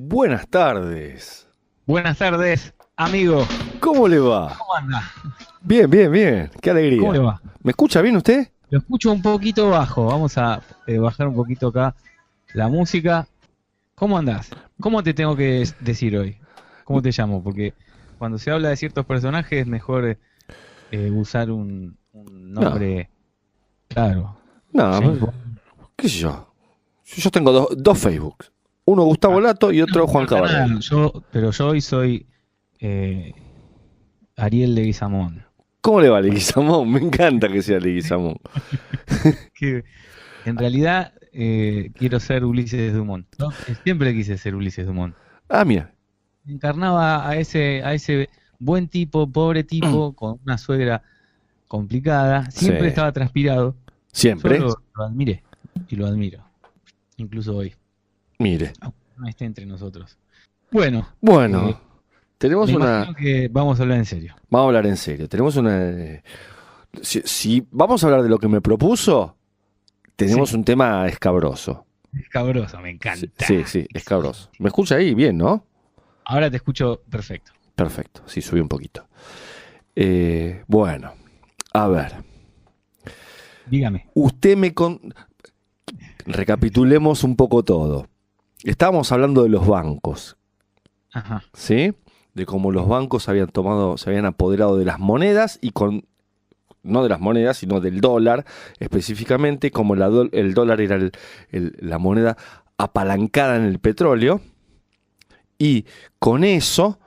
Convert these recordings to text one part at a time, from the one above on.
Buenas tardes. Buenas tardes, amigo. ¿Cómo le va? ¿Cómo anda? Bien, bien, bien. Qué ¿Cómo le alegría. va? ¿Me escucha bien usted? Lo escucho un poquito bajo. Vamos a bajar un poquito acá la música. ¿Cómo andás? ¿Cómo te tengo que decir hoy? ¿Cómo te llamo? Porque cuando se habla de ciertos personajes es mejor usar un No, nombre claro. no, James Bond. qué sé yo. Yo tengo dos Facebooks. Uno Gustavo Ah, Lato y no otro Juan importa Cabarel. nada. Pero yo hoy soy eh, Ariel Leguizamón. ¿Cómo le va, Leguizamón? Me encanta que sea Leguizamón. Que en realidad quiero ser Ulises Dumont. ¿No? Siempre quise ser Ulises Dumont. Ah, mira. Encarnaba a ese buen tipo, pobre tipo, con una suegra complicada. Sí, Siempre estaba transpirado. Yo siempre. lo admiré y lo admiro, incluso hoy, Mire. aunque no esté entre nosotros. Bueno, Bueno, tenemos me una... imagino que vamos a hablar en serio. Vamos a hablar en serio. Tenemos una... si vamos a hablar de lo que me propuso, tenemos Sí, un tema escabroso. escabroso, me Sí, sí, encanta. sí, escabroso. ¿Me escucha ahí? Bien, ¿no? Ahora te escucho perfecto. Perfecto, sí, subí un poquito. Bueno, a ver. Dígame. Usted me... Recapitulemos un poco todo. Estábamos hablando de los bancos, Ajá. ¿sí? De cómo los bancos habían tomado, se habían apoderado de las monedas y con... No de las monedas, sino del dólar específicamente, como el dólar era la moneda apalancada en el petróleo, y con eso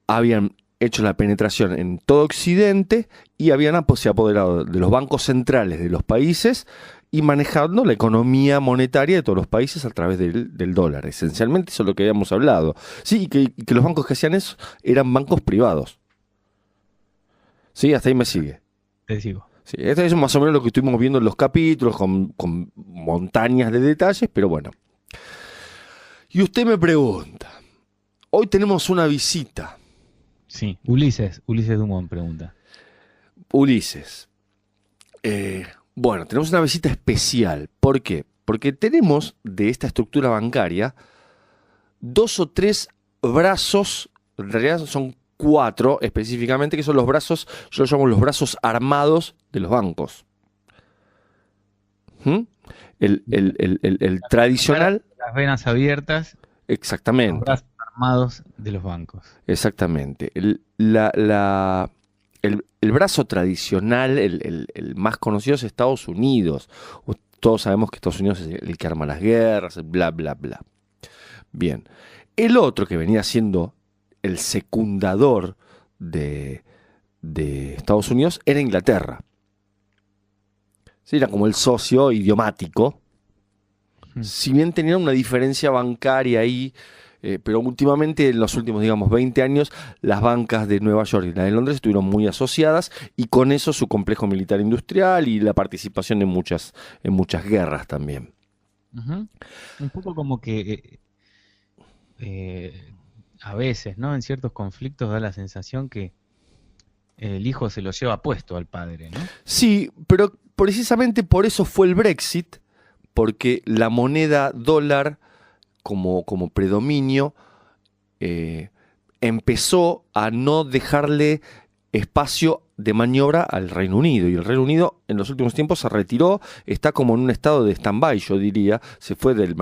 habían hecho la penetración en todo Occidente y se apoderado de los bancos centrales de los países y manejando la economía monetaria de todos los países a través del dólar. Esencialmente eso es lo que habíamos hablado. Sí, y que los bancos que hacían eso eran bancos privados. Sí, hasta ahí me sigue. Te sigo. Sí, esto es más o menos lo que estuvimos viendo en los capítulos con montañas de detalles, pero bueno. Y usted me pregunta, hoy tenemos una visita. Sí, Ulises Dumont pregunta. Ulises. Bueno, tenemos una visita especial. ¿Por qué? Porque tenemos de esta estructura bancaria dos o tres brazos, en realidad son cuatro específicamente, que son los brazos, yo los llamo los brazos armados de los bancos. ¿Mm? El tradicional, Las venas abiertas, los exactamente, brazos armados de los bancos. exactamente. El brazo tradicional, el más conocido es Estados Unidos. Todos sabemos que Estados Unidos es el que arma las guerras, bla, bla, bla. Bien. El otro que venía siendo el secundador de Estados Unidos era Inglaterra. Sí, era como el socio idiomático. Mm. Si bien tenían una diferencia bancaria ahí, pero últimamente, en los últimos, digamos, 20 años, las bancas de Nueva York y la de Londres estuvieron muy asociadas y con eso su complejo militar industrial y la participación en muchas guerras también. Ujú. Un poco como que a veces, ¿no? En ciertos conflictos da la sensación que el hijo se lo lleva puesto al padre, ¿no? Sí, pero precisamente por eso fue el Brexit, porque la moneda dólar como predominio eh, empezó a no dejarle espacio de maniobra al Reino Unido. Y el Reino Unido en los últimos tiempos se retiró, está como en un estado de stand-by, yo diría, se fue del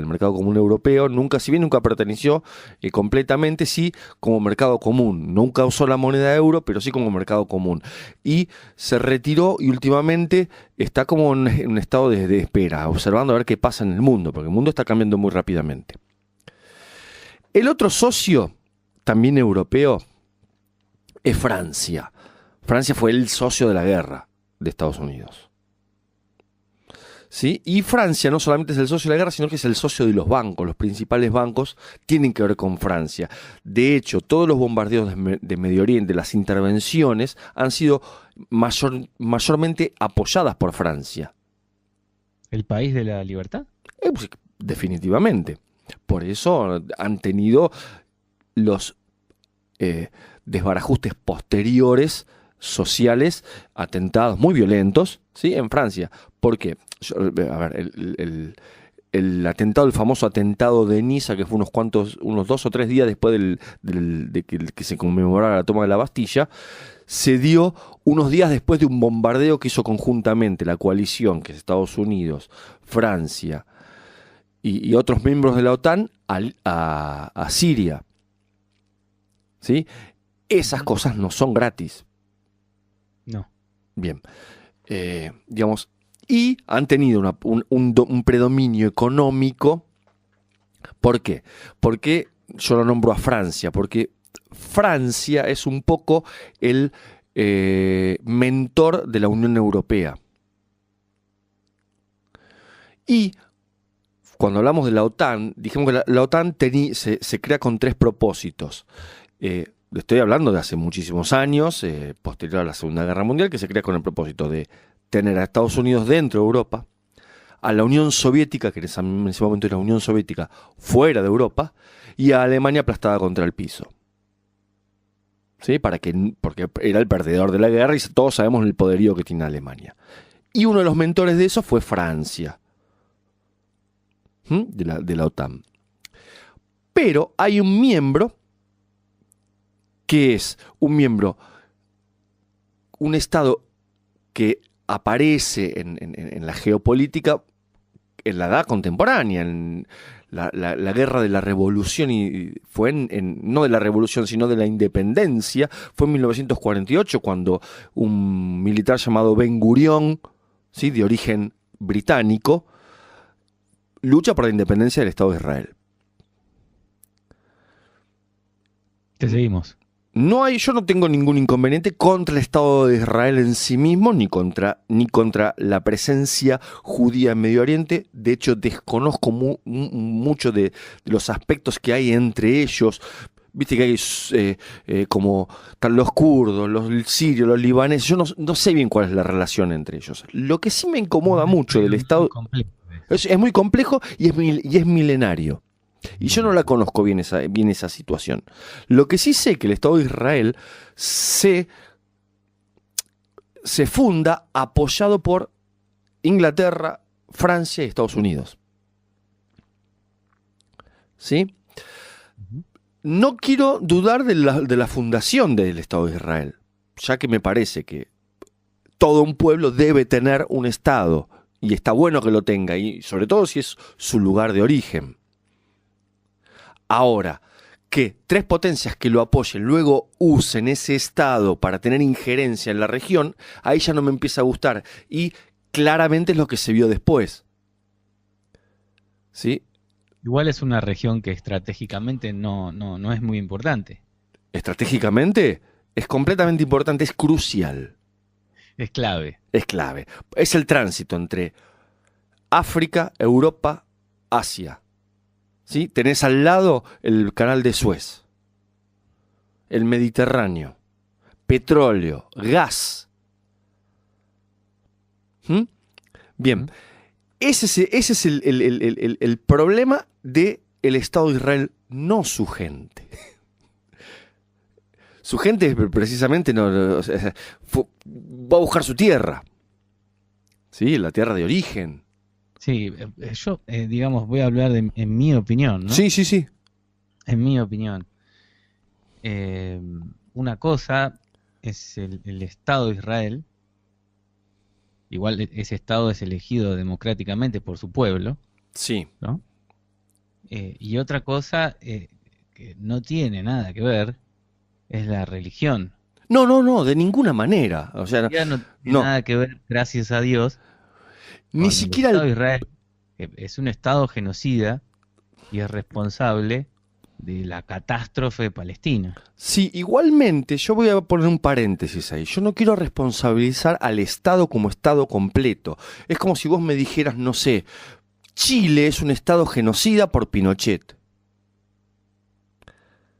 mercado común europeo, nunca, si bien nunca perteneció completamente, sí como mercado común. Nunca usó la moneda euro, pero sí como mercado común. Y se retiró y últimamente está como en un estado de espera, observando a ver qué pasa en el mundo, porque el mundo está cambiando muy rápidamente. El otro socio, también europeo, es Francia. Francia fue el socio de la guerra de Estados Unidos. ¿Sí? Y Francia no solamente es el socio de la guerra, sino que es el socio de los bancos. Los principales bancos tienen que ver con Francia. De hecho, todos los bombardeos de Medio Oriente, las intervenciones, han sido mayormente apoyadas por Francia. El país de la libertad. Pues, definitivamente. Por eso han tenido los desbarajustes posteriores sociales, atentados muy violentos, ¿sí? En Francia. ¿Por qué? A ver, el atentado, el famoso atentado de Niza, que fue unos 2 o 3 días después de que se conmemorara la toma de la Bastilla, se dio unos días después de un bombardeo que hizo conjuntamente la coalición, que es Estados Unidos, Francia y otros miembros de la OTAN a Siria. ¿Sí? Esas cosas no son gratis. No. Bien. Digamos, y han tenido un predominio económico. ¿Por qué? Porque yo lo nombro a Francia, porque Francia es un poco el mentor de la Unión Europea. Y cuando hablamos de la OTAN, dijimos que la OTAN se crea con 3 propósitos. Estoy hablando de hace muchísimos años, posterior a la Segunda Guerra Mundial, que se crea con el propósito de tener a Estados Unidos dentro de Europa, a la Unión Soviética, que en ese momento era la Unión Soviética, fuera de Europa, y a Alemania aplastada contra el piso. ¿Sí? Porque era el perdedor de la guerra y todos sabemos el poderío que tiene Alemania. Y uno de los mentores de eso fue Francia, de la OTAN. Pero hay un miembro que es un Estado que aparece en la geopolítica en la edad contemporánea, en la guerra de la revolución, y fue no de la revolución, sino de la independencia, fue en 1948 cuando un militar llamado Ben Gurión, ¿sí?, de origen británico, lucha por la independencia del Estado de Israel. Te seguimos. Yo no tengo ningún inconveniente contra el Estado de Israel en sí mismo, ni contra la presencia judía en Medio Oriente. De hecho, desconozco mucho de los aspectos que hay entre ellos. Viste que hay como están los kurdos, los sirios, los libaneses. Yo no sé bien cuál es la relación entre ellos. Lo que sí me incomoda mucho del Estado es muy complejo y es milenario. Y yo no la conozco bien esa situación. Lo que sí sé que el Estado de Israel se funda apoyado por Inglaterra, Francia y Estados Unidos. ¿Sí? No quiero dudar de la fundación del Estado de Israel, ya que me parece que todo un pueblo debe tener un Estado, y está bueno que lo tenga, y sobre todo si es su lugar de origen. Ahora, que 3 potencias que lo apoyen luego usen ese Estado para tener injerencia en la región, ahí ya no me empieza a gustar. Y claramente es lo que se vio después. ¿Sí? Igual es una región que estratégicamente no es muy importante. Estratégicamente es completamente importante, es crucial. Es clave. Es clave. Es el tránsito entre África, Europa, Asia. ¿Sí? Tenés al lado el canal de Suez, el Mediterráneo, petróleo, gas. Bien, ese es el problema del Estado de Israel, no su gente. Su gente precisamente va a buscar su tierra, ¿sí? La tierra de origen. Sí, yo, digamos, voy a hablar en mi opinión, ¿no? Sí, sí, sí. En mi opinión. Una cosa es el Estado de Israel. Igual ese Estado es elegido democráticamente por su pueblo, Sí. ¿no? Y otra cosa que no tiene nada que ver es la religión. No, de ninguna manera. O sea, No tiene nada que ver, gracias a Dios. Ni siquiera el Estado de Israel es un Estado genocida y es responsable de la catástrofe de Palestina. Sí, igualmente, yo voy a poner un paréntesis ahí. Yo no quiero responsabilizar al Estado como Estado completo. Es como si vos me dijeras, no sé, Chile es un Estado genocida por Pinochet.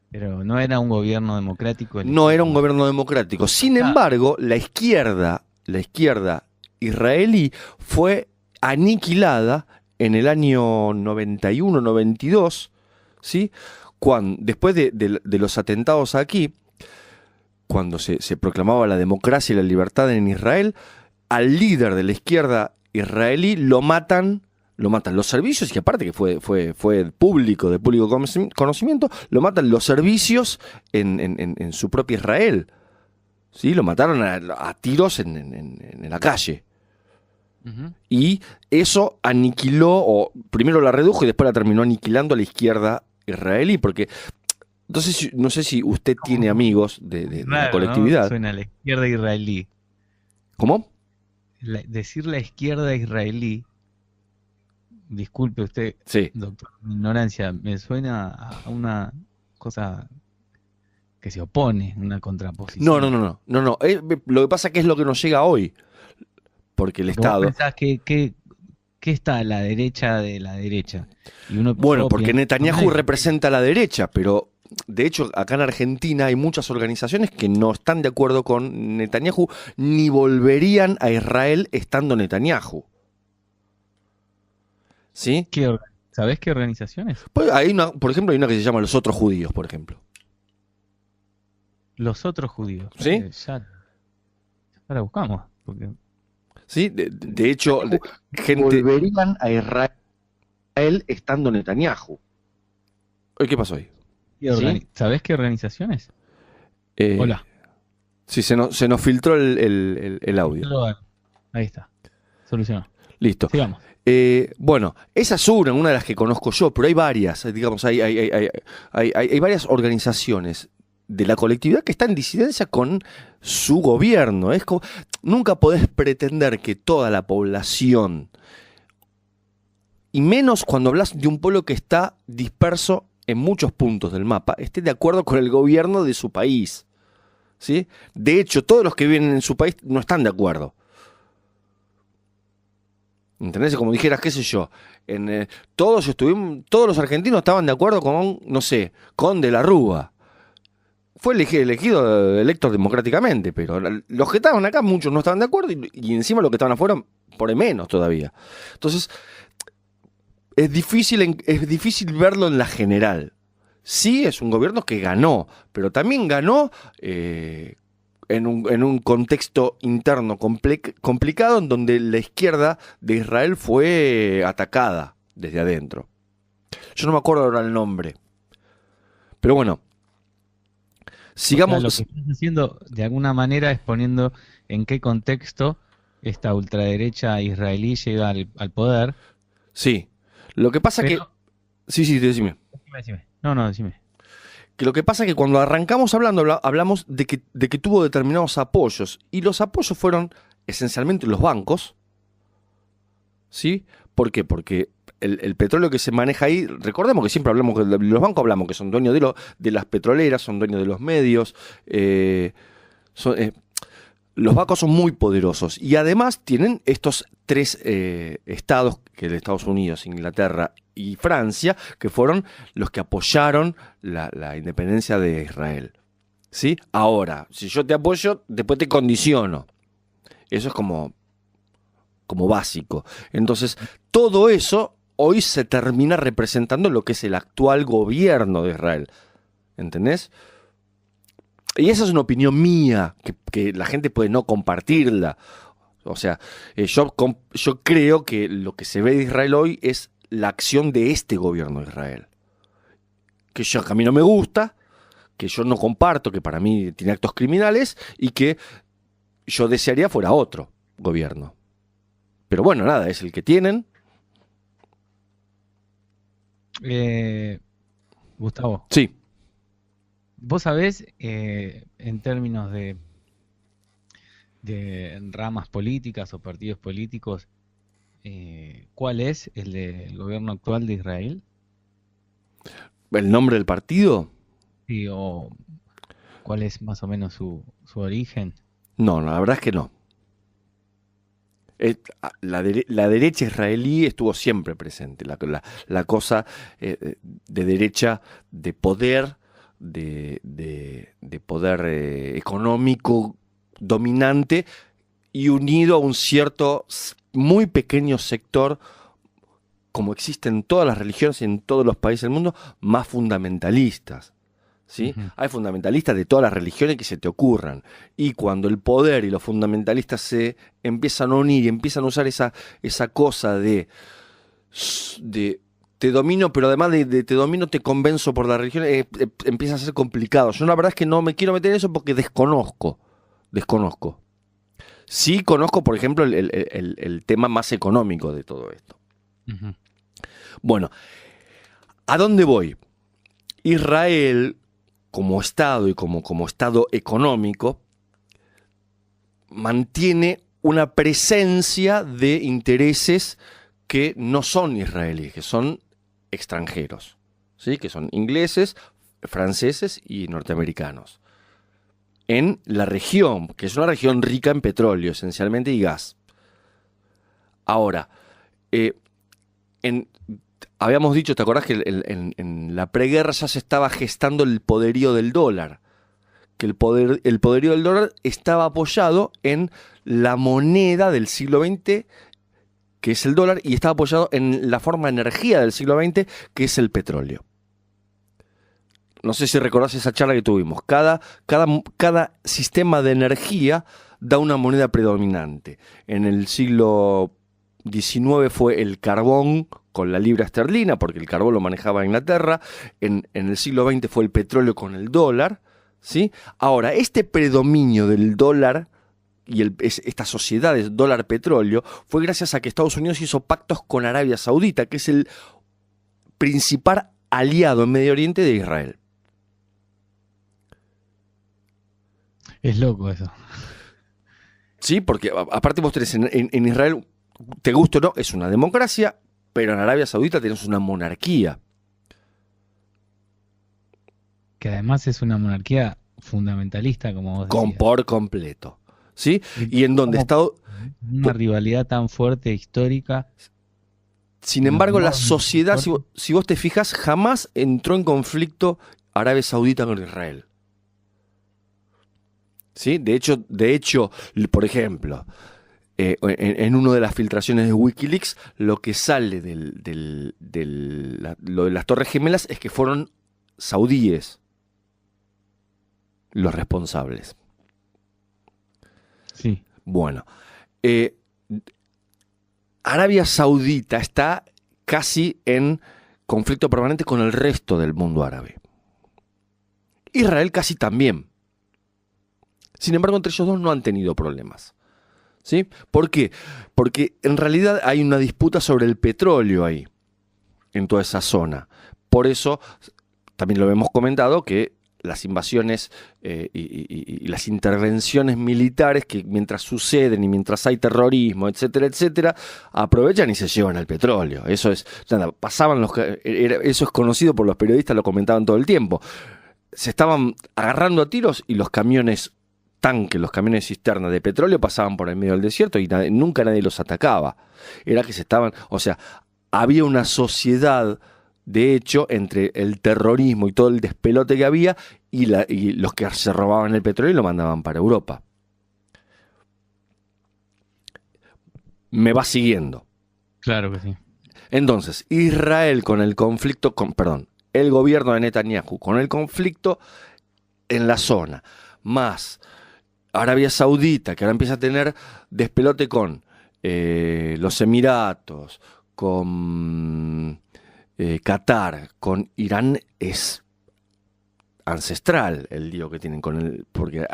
Pero no era un gobierno democrático. No era un gobierno democrático. Sin embargo, la izquierda israelí fue aniquilada en el año 91-92, ¿sí? Después de los atentados aquí, cuando se proclamaba la democracia y la libertad en Israel, al líder de la izquierda israelí lo matan lo matan los servicios, y aparte que fue público, de público conocimiento, lo matan los servicios en su propio Israel. ¿Sí? Lo mataron a tiros en la calle. Ujú. Y eso aniquiló, o primero la redujo y después la terminó aniquilando a la izquierda israelí, porque entonces no sé si usted tiene amigos de la Raro, ¿no? colectividad. Suena a la izquierda israelí. ¿Cómo? Decir la izquierda israelí, disculpe usted, Sí. doctor, mi ignorancia, me suena a una cosa que se opone, una contraposición. No. Lo que pasa es que es lo que nos llega hoy. Porque el ¿Vos Estado. pensás que está a la derecha de la derecha? Y uno Bueno, porque piensa, Netanyahu representa a la derecha, pero de hecho acá en Argentina hay muchas organizaciones que no están de acuerdo con Netanyahu ni volverían a Israel estando Netanyahu. ¿Sí? ¿Sabés qué organizaciones? Pues por ejemplo, hay una que se llama Los Otros Judíos, por ejemplo. Los otros judíos. ¿Sí? Ya la buscamos. Porque ¿Sí? De hecho, gente volverían a Israel estando Netanyahu. ¿Qué pasó ahí? ¿Sí? ¿Sabés qué organizaciones? Hola. Sí, se nos filtró el audio. Ahí está. Solucionó. Listo. Sigamos. Bueno, esa es una de las que conozco yo, pero hay varias, digamos, hay varias organizaciones de la colectividad que están en disidencia con su gobierno. Nunca podés pretender que toda la población, y menos cuando hablas de un pueblo que está disperso en muchos puntos del mapa, esté de acuerdo con el gobierno de su país. ¿Sí? De hecho, todos los que viven en su país no están de acuerdo. ¿Entendés? Como dijeras, qué sé yo, todos los argentinos estaban de acuerdo con, no sé, con De la Rúa. Fue electo democráticamente, pero los que estaban acá, muchos no estaban de acuerdo, y encima los que estaban afuera, por ahí menos todavía. Entonces, es difícil verlo en la general. Sí, es un gobierno que ganó, pero también ganó en un contexto interno complicado, en donde la izquierda de Israel fue atacada desde adentro. Yo no me acuerdo ahora el nombre. Pero bueno, sigamos. O sea, lo que estás haciendo de alguna manera es poniendo en qué contexto esta ultraderecha israelí llega al poder. Sí. Lo que pasa que... Sí, decime. Decime. No, decime. Que lo que pasa es que cuando arrancamos hablamos de que tuvo determinados apoyos, y los apoyos fueron esencialmente los bancos. ¿Sí? ¿Por qué? Porque el petróleo que se maneja ahí, recordemos que siempre hablamos que los bancos, hablamos que son dueños de las petroleras, son dueños de los medios, los bancos son muy poderosos, y además tienen estos tres estados, que es Estados Unidos, Inglaterra y Francia, que fueron los que apoyaron la independencia de Israel. ¿Sí? Ahora, si yo te apoyo, después te condiciono. Eso es como básico. Entonces, todo eso hoy se termina representando lo que es el actual gobierno de Israel. ¿Entendés? Y esa es una opinión mía, que la gente puede no compartirla. O sea, yo creo que lo que se ve de Israel hoy es la acción de este gobierno de Israel. Que a mí no me gusta, que yo no comparto, que para mí tiene actos criminales, y que yo desearía fuera otro gobierno. Pero bueno, nada, es el que tienen. Gustavo. Sí. ¿Vos sabés, en términos de ramas políticas o partidos políticos, cuál es el del gobierno actual de Israel? ¿El nombre del partido? Sí, o cuál es más o menos su origen. No, la verdad es que no. La derecha israelí estuvo siempre presente. La cosa de derecha, de poder, de poder económico dominante, y unido a un cierto, muy pequeño sector, como existe en todas las religiones y en todos los países del mundo, más fundamentalistas. ¿Sí? Ujú. Hay fundamentalistas de todas las religiones que se te ocurran. Y cuando el poder y los fundamentalistas se empiezan a unir y empiezan a usar esa cosa de te domino, pero además de te domino, te convenzo por la religión, empieza a ser complicado. Yo la verdad es que no me quiero meter en eso porque desconozco. Sí conozco, por ejemplo, el tema más económico de todo esto. Ujú. Bueno, ¿a dónde voy? Israel, como Estado y como Estado económico, mantiene una presencia de intereses que no son israelíes, que son extranjeros, ¿sí? Que son ingleses, franceses y norteamericanos. En la región, que es una región rica en petróleo esencialmente y gas. Ahora, habíamos dicho, ¿te acordás que en la preguerra ya se estaba gestando el poderío del dólar? Que el poderío del dólar estaba apoyado en la moneda del siglo XX, que es el dólar, y estaba apoyado en la forma de energía del siglo XX, que es el petróleo. No sé si recordás esa charla que tuvimos. Cada sistema de energía da una moneda predominante. En el siglo XIX fue el carbón con la libra esterlina, porque el carbón lo manejaba Inglaterra. En el siglo XX fue el petróleo con el dólar, ¿sí? Ahora, este predominio del dólar y esta sociedad de dólar-petróleo fue gracias a que Estados Unidos hizo pactos con Arabia Saudita, que es el principal aliado en Medio Oriente de Israel. Es loco eso. Sí, porque aparte vos tenés en Israel, te guste o no, es una democracia, pero en Arabia Saudita tenés una monarquía. Que además es una monarquía fundamentalista, como vos decías. Por completo. ¿Sí? Y en donde Estado... Una rivalidad tan fuerte, histórica. Sin embargo, la sociedad, si vos te fijas, jamás entró en conflicto Arabia Saudita con Israel. ¿Sí? De hecho, por ejemplo, en una de las filtraciones de Wikileaks, lo que sale lo de las Torres Gemelas es que fueron saudíes los responsables. Sí. Bueno, Arabia Saudita está casi en conflicto permanente con el resto del mundo árabe. Israel casi también. Sin embargo, entre ellos dos no han tenido problemas. ¿Sí? ¿Por qué? Porque en realidad hay una disputa sobre el petróleo ahí, en toda esa zona. Por eso, también lo hemos comentado, que las invasiones y las intervenciones militares que mientras suceden y mientras hay terrorismo, etcétera, etcétera, aprovechan y se llevan el petróleo. Eso es, eso es conocido por los periodistas, lo comentaban todo el tiempo. Se estaban agarrando a tiros y los camiones tanques, los camiones cisterna de petróleo pasaban por el medio del desierto y nunca nadie los atacaba. Era que había una sociedad, de hecho, entre el terrorismo y todo el despelote que había y los que se robaban el petróleo y lo mandaban para Europa. ¿Me va siguiendo? Claro que sí. Entonces, Israel con el conflicto, el gobierno de Netanyahu con el conflicto en la zona, más Arabia Saudita, que ahora empieza a tener despelote con los Emiratos, con Qatar, con Irán, es ancestral el lío que tienen con él, porque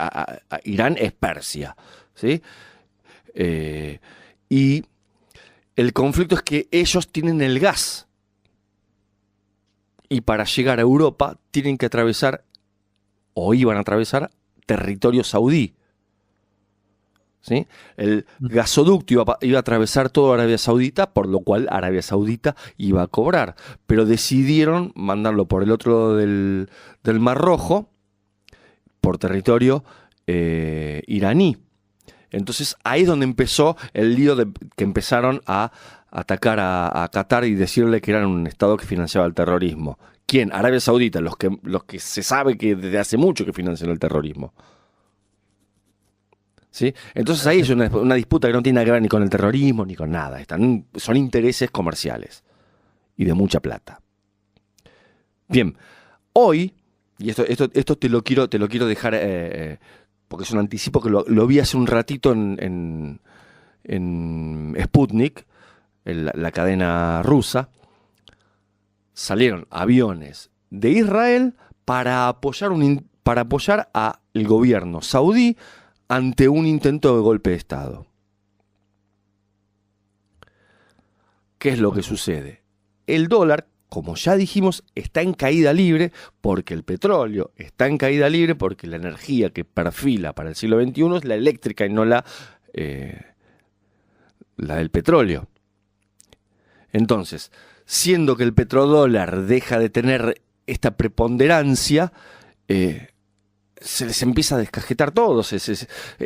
Irán es Persia, ¿sí? Y el conflicto es que ellos tienen el gas y para llegar a Europa tienen que atravesar, o iban a atravesar, territorio saudí. ¿Sí? El gasoducto iba a atravesar toda Arabia Saudita, por lo cual Arabia Saudita iba a cobrar. Pero decidieron mandarlo por el otro lado del Mar Rojo, por territorio iraní. Entonces ahí es donde empezó el lío que empezaron a atacar a Qatar y decirle que eran un estado que financiaba el terrorismo. ¿Quién? Arabia Saudita, los que se sabe que desde hace mucho que financian el terrorismo. ¿Sí? Entonces ahí es una disputa que no tiene nada que ver ni con el terrorismo ni con nada. Son intereses comerciales y de mucha plata. Bien, hoy, y esto te lo quiero dejar, porque es un anticipo que lo vi hace un ratito en Sputnik, la cadena rusa, salieron aviones de Israel para apoyar al gobierno saudí ante un intento de golpe de Estado. ¿Qué es lo que sucede? El dólar, como ya dijimos, está en caída libre porque el petróleo está en caída libre porque la energía que perfila para el siglo XXI es la eléctrica y no la del petróleo. Entonces, siendo que el petrodólar deja de tener esta preponderancia, se les empieza a descajetar todo.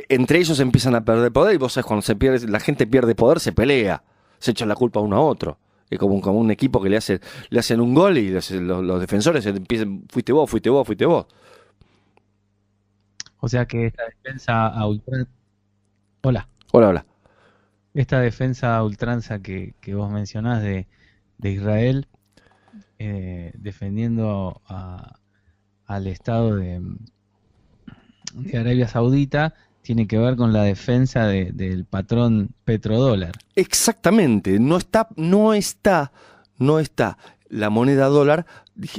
Entre ellos empiezan a perder poder y vos sabés, cuando la gente pierde poder, se pelea, se echa la culpa uno a otro. Es como un equipo que le hacen un gol y los defensores empiezan, fuiste vos. O sea que esta defensa a ultranza... Hola. Esta defensa a ultranza que vos mencionás de Israel, defendiendo al Estado de Arabia Saudita, tiene que ver con la defensa del patrón petrodólar. Exactamente, no está la moneda dólar,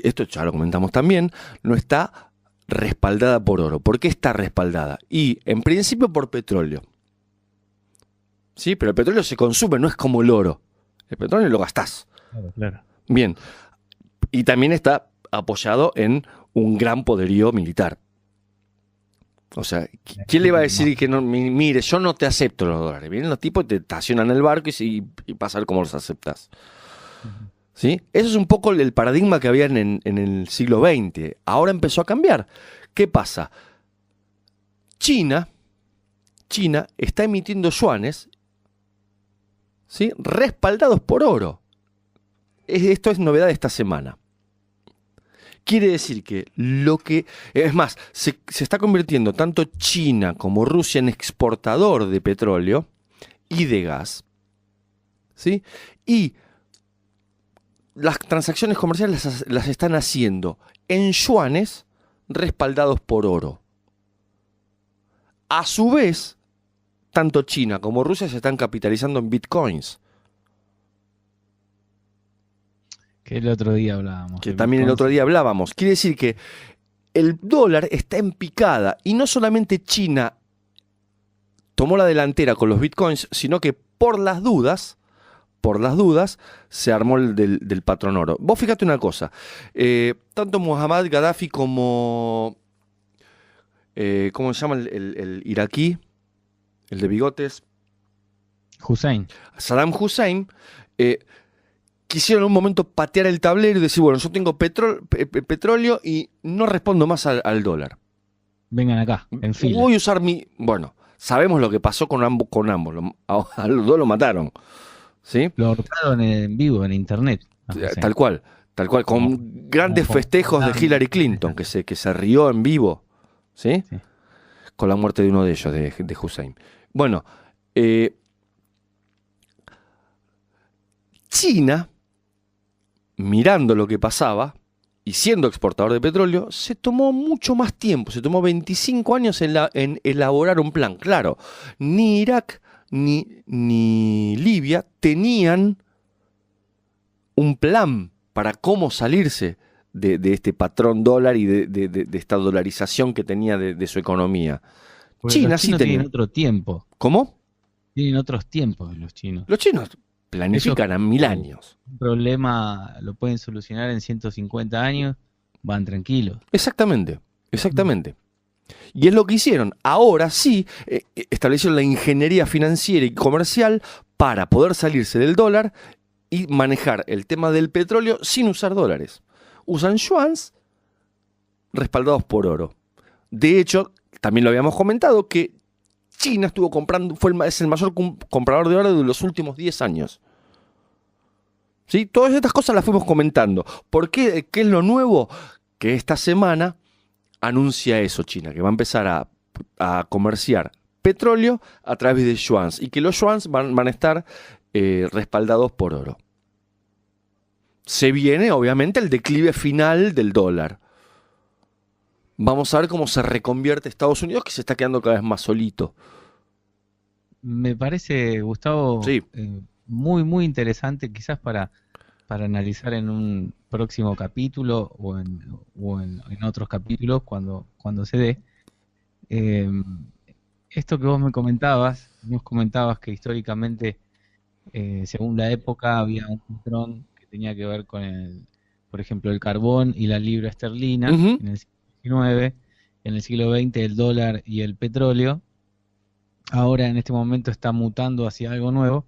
esto ya lo comentamos también, no está respaldada por oro. ¿Por qué está respaldada? Y en principio por petróleo. Sí, pero el petróleo se consume, no es como el oro. El petróleo lo gastás. Claro. Bien, y también está apoyado en un gran poderío militar. O sea, ¿quién le va a decir que no? Mire, yo no te acepto los dólares? Vienen los tipos, te estacionan el barco y pasa a ver cómo los aceptas. ¿Sí? Eso es un poco el paradigma que había en el siglo XX. Ahora empezó a cambiar. ¿Qué pasa? China está emitiendo yuanes, ¿sí?, respaldados por oro. Esto es novedad de esta semana. Quiere decir que es más, se está convirtiendo tanto China como Rusia en exportador de petróleo y de gas, ¿sí? Y las transacciones comerciales las están haciendo en yuanes respaldados por oro. A su vez, tanto China como Rusia se están capitalizando en bitcoins. Que el otro día hablábamos. Que también el otro día hablábamos. Quiere decir que el dólar está en picada y no solamente China tomó la delantera con los bitcoins, sino que por las dudas, se armó el del patrón oro. Vos fíjate una cosa, tanto Muammar Gaddafi como, ¿cómo se llama el iraquí? El de bigotes. Saddam Hussein, quisieron en un momento patear el tablero y decir, bueno, yo tengo petróleo y no respondo más al dólar. Vengan acá, en fila. Voy a usar Bueno, sabemos lo que pasó con ambos. A los dos lo mataron. ¿Sí? Lo ahorcaron en vivo, en internet. Tal cual, con grandes festejos de Hillary Clinton, que se rió en vivo, ¿sí? Sí. Con la muerte de uno de ellos, de Hussein. Bueno, China, mirando lo que pasaba y siendo exportador de petróleo, se tomó mucho más tiempo, se tomó 25 años en elaborar un plan. Claro, ni Irak ni Libia tenían un plan para cómo salirse de este patrón dólar y de esta dolarización que tenía de su economía. Porque China sí tienen otro tiempo. ¿Cómo? Tienen otros tiempos los chinos. Los chinos planifican a 1000 años. Un problema lo pueden solucionar en 150 años, van tranquilos. Exactamente. Y es lo que hicieron. Ahora sí, establecieron la ingeniería financiera y comercial para poder salirse del dólar y manejar el tema del petróleo sin usar dólares. Usan yuans respaldados por oro. De hecho, también lo habíamos comentado, que China estuvo comprando, es el mayor comprador de oro de los últimos 10 años. ¿Sí? Todas estas cosas las fuimos comentando. ¿Por qué? ¿Qué es lo nuevo? Que esta semana anuncia eso China, que va a empezar a comerciar petróleo a través de yuans y que los yuans van a estar respaldados por oro. Se viene, obviamente, el declive final del dólar. Vamos a ver cómo se reconvierte Estados Unidos, que se está quedando cada vez más solito. Me parece, Gustavo, sí. muy, muy interesante, quizás para analizar en un próximo capítulo en otros capítulos cuando se dé. Eh, Esto que vos nos comentabas que históricamente, según la época, había un patrón que tenía que ver con por ejemplo, el carbón y la libra esterlina Ujú. en el siglo XIX, en el siglo XX el dólar y el petróleo. Ahora en este momento está mutando hacia algo nuevo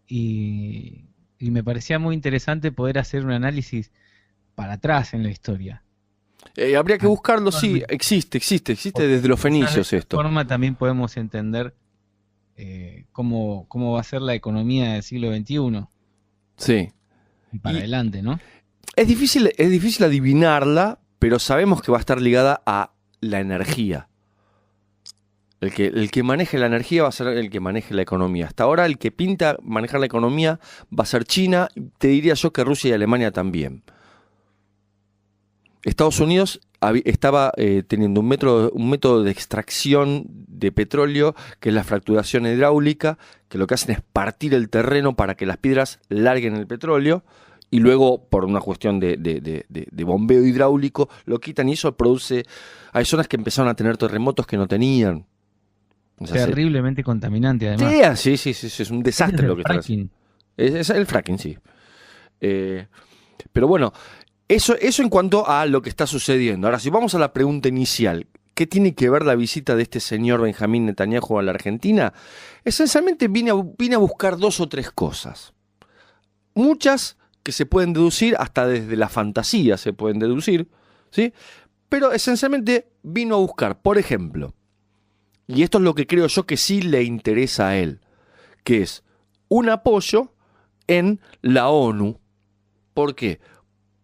y, y me parecía muy interesante poder hacer un análisis para atrás en la historia. Habría que buscarlo, sí, Actualmente, existe porque desde los quizás de fenicios esta esto. forma también podemos entender cómo va a ser la economía del siglo XXI Sí. y para Y adelante, ¿no? es difícil adivinarla, pero sabemos que va a estar ligada a la energía. El que maneje la energía va a ser el que maneje la economía. Hasta ahora el que pinta manejar la economía va a ser China, te diría yo que Rusia y Alemania también. Estados Unidos estaba teniendo un método de extracción de petróleo, que es la fracturación hidráulica, que lo que hacen es partir el terreno para que las piedras larguen el petróleo, y luego, por una cuestión de bombeo hidráulico, lo quitan y eso produce... Hay zonas que empezaron a tener terremotos que no tenían. O sea, Terriblemente contaminante, además. sí, es un Ese es desastre lo el que están haciendo. fracking. Es el fracking, sí. Eh, pero bueno, eso en cuanto a lo que está sucediendo. Ahora, si vamos a la pregunta inicial, ¿qué tiene que ver la visita de este señor Benjamín Netanyahu a la Argentina? Esencialmente vine a buscar dos o tres cosas. Muchas que se pueden deducir, hasta desde la fantasía se pueden deducir, ¿sí? Pero esencialmente vino a buscar, por ejemplo, y esto es lo que creo yo que sí le interesa a él, que es un apoyo en la ONU. ¿Por qué?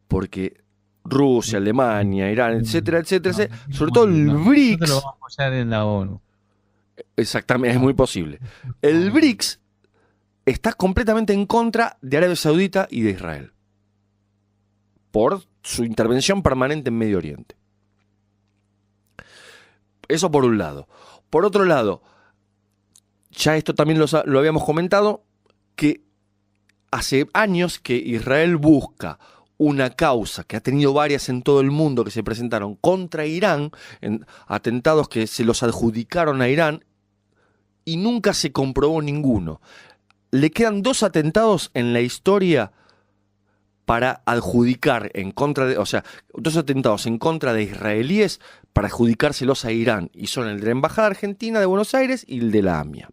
Porque Rusia, Alemania, Irán, etcétera, etcétera, No, etcétera, sobre todo el nosotros lo BRICS, vamos a apoyar en la ONU. exactamente, es Ah, muy posible. El no, BRICS está completamente en contra de Arabia Saudita y de Israel por su intervención permanente en Medio Oriente. Eso por un lado. Por otro lado, ya esto también lo habíamos comentado, que hace años que Israel busca una causa que ha tenido varias en todo el mundo que se presentaron contra Irán, en atentados que se los adjudicaron a Irán y nunca se comprobó ninguno. Le quedan dos atentados en la historia para adjudicar en contra de, o sea, dos atentados en contra de israelíes para adjudicárselos a Irán, y son el de la Embajada Argentina de Buenos Aires y el de la AMIA.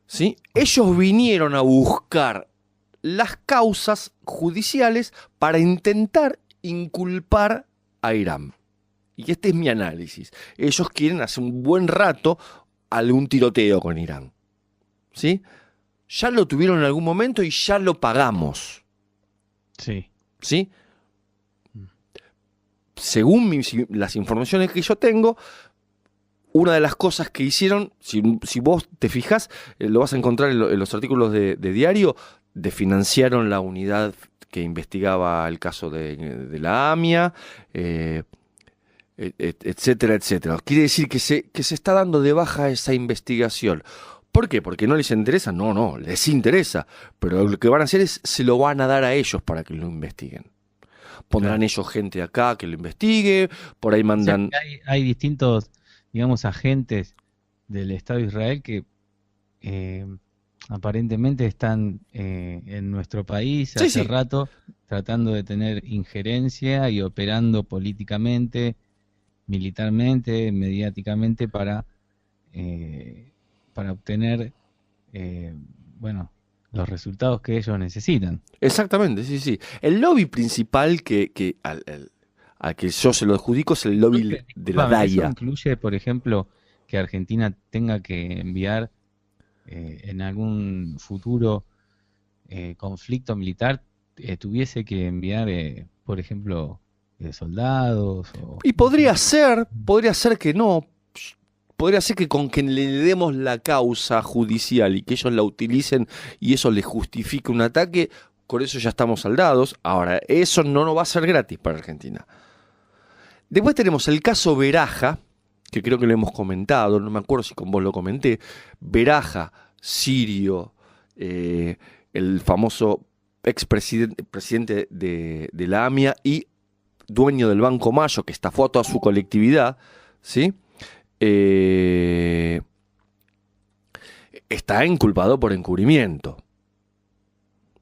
¿Sí? Ellos vinieron a buscar las causas judiciales para intentar inculpar a Irán. Y este es mi análisis. Ellos quieren hace un buen rato algún tiroteo con Irán. ¿Sí? Ya lo tuvieron en algún momento y ya lo pagamos. sí. ¿Sí? Según las informaciones que yo tengo, una de las cosas que hicieron, si vos te fijas, lo vas a encontrar en los artículos de diario, desfinanciaron la unidad que investigaba el caso de la AMIA, etcétera, etcétera. Quiere decir que se está dando de baja esa investigación. ¿Por qué? ¿Porque no les interesa? No, les interesa. Pero lo que van a hacer es, se lo van a dar a ellos para que lo investiguen. Pondrán Claro. ellos gente acá que lo investigue, por ahí O sea mandan... que hay distintos, digamos, agentes del Estado de Israel que eh, aparentemente están en nuestro país Sí, hace sí, rato tratando de tener injerencia y operando políticamente, militarmente, mediáticamente eh, para obtener, eh, bueno, los resultados que ellos necesitan. exactamente, sí, sí. El lobby principal al que yo se lo adjudico es el lobby de la Discúlpame, ¿eso DAIA. incluye, por ejemplo, que Argentina tenga que enviar en algún futuro conflicto militar, tuviese que enviar, por ejemplo, soldados o... Y podría ser que no. Podría ser que con que le demos la causa judicial y que ellos la utilicen y eso les justifique un ataque, con eso ya estamos saldados. Ahora, eso no nos va a ser gratis para Argentina. Después tenemos el caso Beraja, que creo que lo hemos comentado, no me acuerdo si con vos lo comenté. Beraja sirio, el famoso presidente de la AMIA y dueño del Banco Mayo, que estafó a toda su colectividad, ¿sí? Está inculpado por encubrimiento,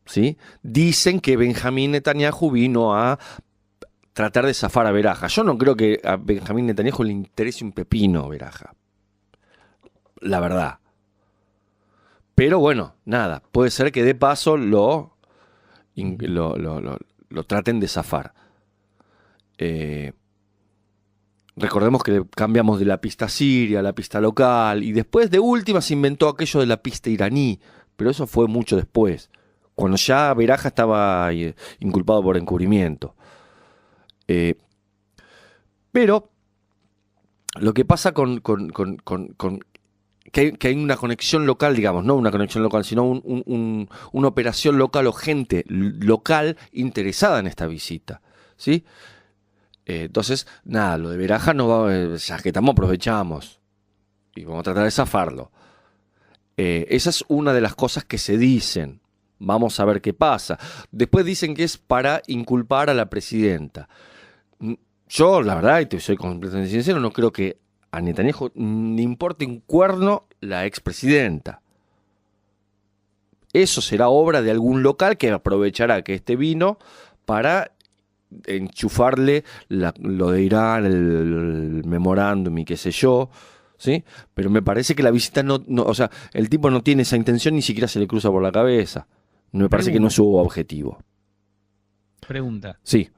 ¿sí? Dicen que Benjamín Netanyahu vino a tratar de zafar a Beraja. Yo no creo que a Benjamín Netanyahu le interese un pepino Beraja, la verdad. Pero bueno, nada, puede ser que de paso lo traten de zafar. Recordemos que cambiamos de la pista siria a la pista local y después de última se inventó aquello de la pista iraní, pero eso fue mucho después, cuando ya Beraja estaba inculpado por encubrimiento. Pero lo que pasa que hay una conexión local, digamos, no una conexión local, sino una operación local o gente local interesada en esta visita, ¿sí? Entonces, nada, lo de Beraja no va, ya que estamos aprovechamos y vamos a tratar de zafarlo. Esa es una de las cosas que se dicen. Vamos a ver qué pasa. Después dicen que es para inculpar a la presidenta. Yo, la verdad, y te soy completamente sincero, no creo que a Netanyahu le importe un cuerno la expresidenta. Eso será obra de algún local que aprovechará que este vino para enchufarle lo de Irán, el memorándum y qué sé yo, ¿sí? Pero me parece que la visita no, o sea, el tipo no tiene esa intención, ni siquiera se le cruza por la cabeza. Me parece que no es su objetivo. Pregunta. Sí.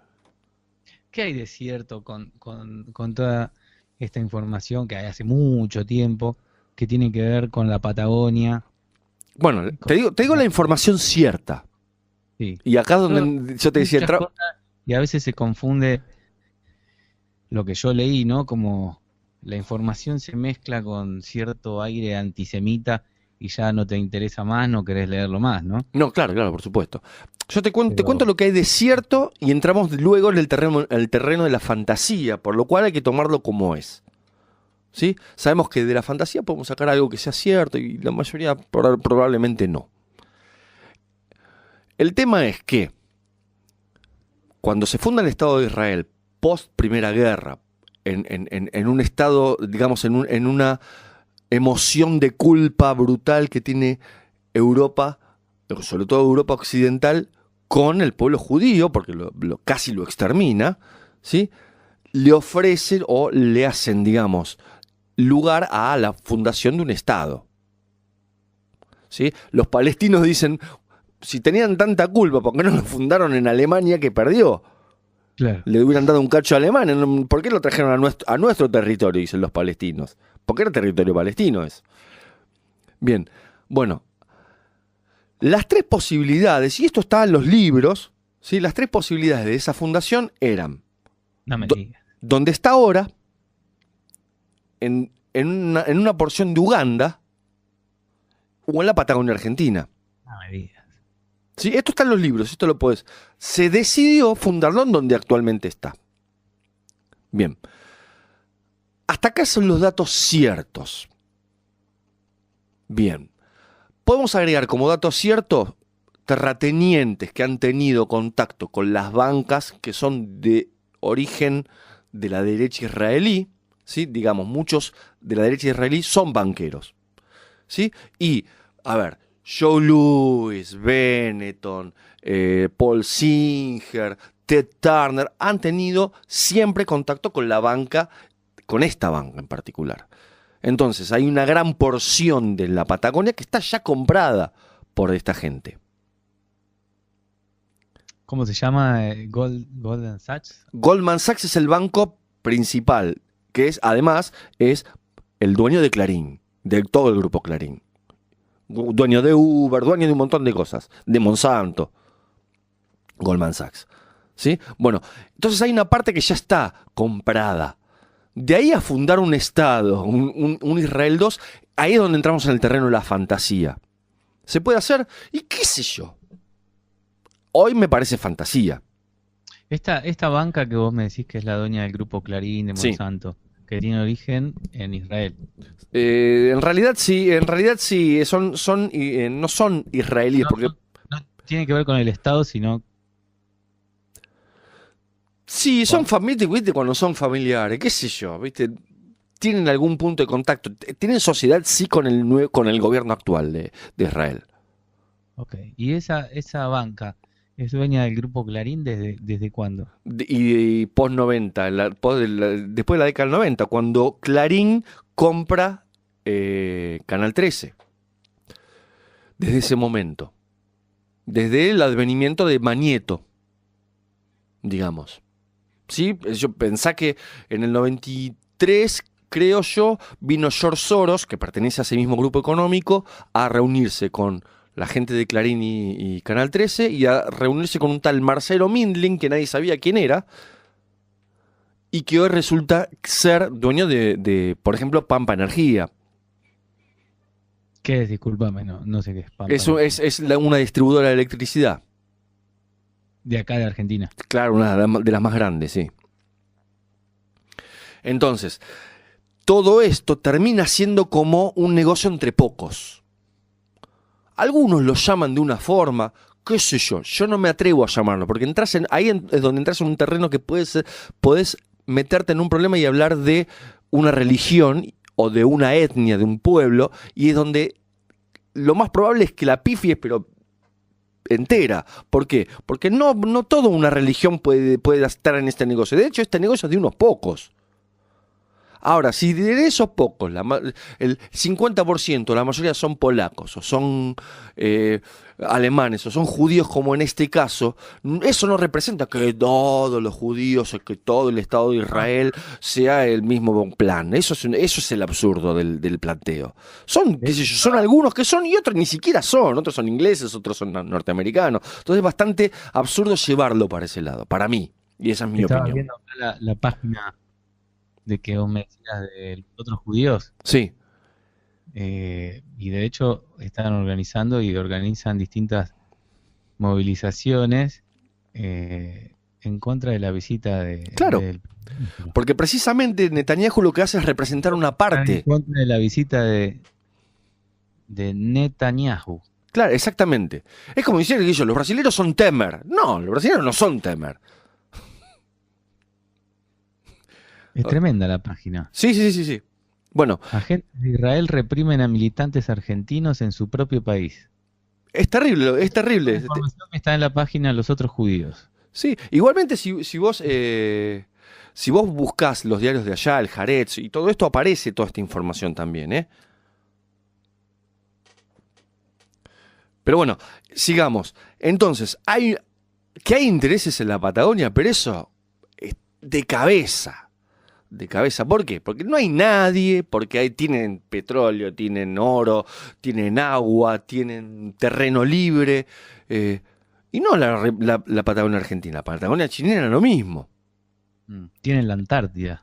¿Qué hay de cierto con toda esta información que hay hace mucho tiempo que tiene que ver con la Patagonia? Bueno, te digo la información cierta. Sí. Y acá donde yo te decía... Y a veces se confunde lo que yo leí, ¿no? Como la información se mezcla con cierto aire antisemita y ya no te interesa más, no querés leerlo más, ¿no? No, claro, por supuesto. Yo te cuento lo que hay de cierto y entramos luego en el terreno de la fantasía, por lo cual hay que tomarlo como es. ¿Sí? Sabemos que de la fantasía podemos sacar algo que sea cierto y la mayoría probablemente no. El tema es que cuando se funda el Estado de Israel, post Primera Guerra, en un estado, digamos, en una emoción de culpa brutal que tiene Europa, sobre todo Europa occidental, con el pueblo judío, porque casi lo extermina, ¿sí? Le ofrecen o le hacen, digamos, lugar a la fundación de un Estado, ¿sí? Los palestinos dicen, si tenían tanta culpa, ¿por qué no lo fundaron en Alemania que perdió? Claro. Le hubieran dado un cacho a Alemania. ¿Por qué lo trajeron a nuestro territorio? Dicen los palestinos. ¿Por qué era territorio palestino es? Bien, bueno. Las tres posibilidades, y esto está en los libros, ¿sí? Las tres posibilidades de esa fundación eran... No me digas. Donde está ahora, en una porción de Uganda, o en la Patagonia Argentina. No me digas. Sí, esto está en los libros, esto lo puedes. Se decidió fundarlo en donde actualmente está. Bien. Hasta acá son los datos ciertos. Bien. Podemos agregar como datos ciertos terratenientes que han tenido contacto con las bancas que son de origen de la derecha israelí, ¿sí? Digamos, muchos de la derecha israelí son banqueros, ¿sí? Y, a ver, Joe Louis, Benetton, Paul Singer, Ted Turner han tenido siempre contacto con la banca, con esta banca en particular. Entonces hay una gran porción de la Patagonia que está ya comprada por esta gente. ¿Cómo se llama? Goldman Sachs. Goldman Sachs es el banco principal, que además es el dueño de Clarín, de todo el grupo Clarín. Dueño de Uber, dueño de un montón de cosas, de Monsanto, Goldman Sachs, ¿sí? Bueno, entonces hay una parte que ya está comprada. De ahí a fundar un Estado, un Israel 2, ahí es donde entramos en el terreno de la fantasía. ¿Se puede hacer? ¿Y qué sé yo? Hoy me parece fantasía. Esta banca que vos me decís que es la dueña del grupo Clarín, de Monsanto, que tiene origen en Israel. En realidad sí, no son israelíes, No, porque no tiene que ver con el Estado, sino sí, son con... familiares, ¿viste? Cuando son familiares, qué sé yo, ¿viste? Tienen algún punto de contacto, tienen sociedad sí con el gobierno actual de Israel. Ok. ¿Y esa banca es dueña del grupo Clarín desde cuándo? Y post 90, después de la década del 90, cuando Clarín compra Canal 13, desde ese momento, desde el advenimiento de Magneto, digamos. ¿Sí? Yo pensá que en el 93, creo yo, vino George Soros, que pertenece a ese mismo grupo económico, a reunirse con la gente de Clarín y Canal 13 y a reunirse con un tal Marcelo Mindlin, que nadie sabía quién era, y que hoy resulta ser dueño por ejemplo, Pampa Energía. ¿Qué es? Discúlpame, no sé qué es Pampa Energía. Es una distribuidora de electricidad. De acá de Argentina. Claro, una de las más grandes, sí. Entonces, todo esto termina siendo como un negocio entre pocos. Algunos lo llaman de una forma, qué sé yo no me atrevo a llamarlo, porque es donde entras en un terreno que podés meterte en un problema y hablar de una religión o de una etnia, de un pueblo, y es donde lo más probable es que la pifies, pero entera. ¿Por qué? Porque no toda una religión puede estar en este negocio. De hecho, este negocio es de unos pocos. Ahora, si de esos pocos, el 50%, la mayoría son polacos, o son alemanes, o son judíos como en este caso, eso no representa que todos los judíos, o que todo el Estado de Israel sea el mismo plan. Eso es el absurdo del planteo. Qué sé yo, son algunos que son y otros ni siquiera son. Otros son ingleses, otros son norteamericanos. Entonces es bastante absurdo llevarlo para ese lado, para mí. Y esa es mi Estaba opinión. viendo acá la página de que vos me decías de los otros judíos. Sí. Y de hecho están organizando y organizan distintas movilizaciones en contra de la visita Claro, del primer ministro. porque precisamente Netanyahu lo que hace es representar una Están en parte. contra de la visita de Netanyahu. Claro, exactamente. Es como decir que los brasileños son Temer. No, los brasileños no son Temer. Es tremenda la página. Sí. Bueno, Agentes de Israel reprimen a militantes argentinos en su propio país. es terrible, es La terrible. información que está en la página de los otros judíos. Sí, igualmente si vos buscás los diarios de allá, el Haaretz y todo esto, aparece toda esta información también, ¿eh? Pero bueno, sigamos. Entonces, que hay intereses en la Patagonia, pero eso es de cabeza. De cabeza. ¿Por qué? Porque no hay nadie, porque tienen petróleo, tienen oro, tienen agua, tienen terreno libre. Y no la Patagonia Argentina, la Patagonia chilena era lo mismo. Tienen la Antártida.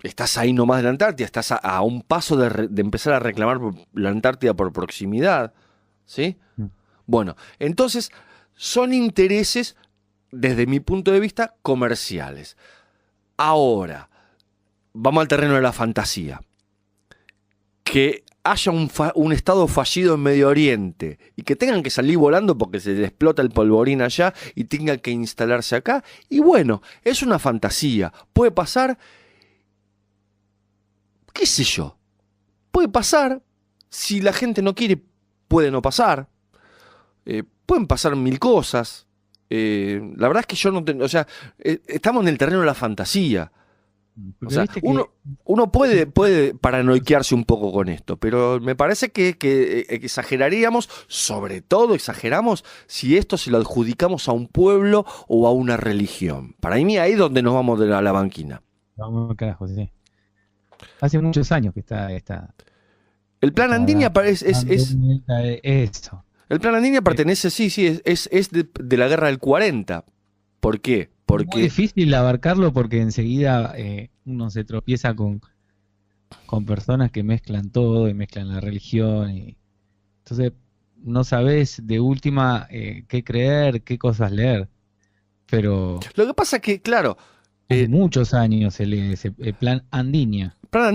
Estás ahí nomás de la Antártida, estás a un paso de empezar a reclamar la Antártida por proximidad. ¿Sí? Bueno, entonces son intereses, desde mi punto de vista, comerciales. Ahora, vamos al terreno de la fantasía. Que haya un estado fallido en Medio Oriente y que tengan que salir volando porque se les explota el polvorín allá y tengan que instalarse acá. Y bueno, es una fantasía. Puede pasar, qué sé yo, puede pasar. Si la gente no quiere, puede no pasar. Pueden pasar mil cosas. La verdad es que yo no tengo, o sea, estamos en el terreno de la fantasía. O sea, uno puede paranoiquearse un poco con esto, pero me parece que exageraríamos, sobre todo exageramos, si esto se lo adjudicamos a un pueblo o a una religión. Para mí ahí es donde nos vamos de la banquina. Vamos, carajo, sí. Hace muchos años que está El plan Andini es eso. el plan Andini pertenece, sí, es de la guerra del 40. ¿Por qué? Es muy difícil abarcarlo porque enseguida uno se tropieza con personas que mezclan todo y mezclan la religión. Entonces no sabes de última qué creer, qué cosas leer. Pero lo que pasa es que, claro, Hace Eh, muchos años el plan Andinia. El Plan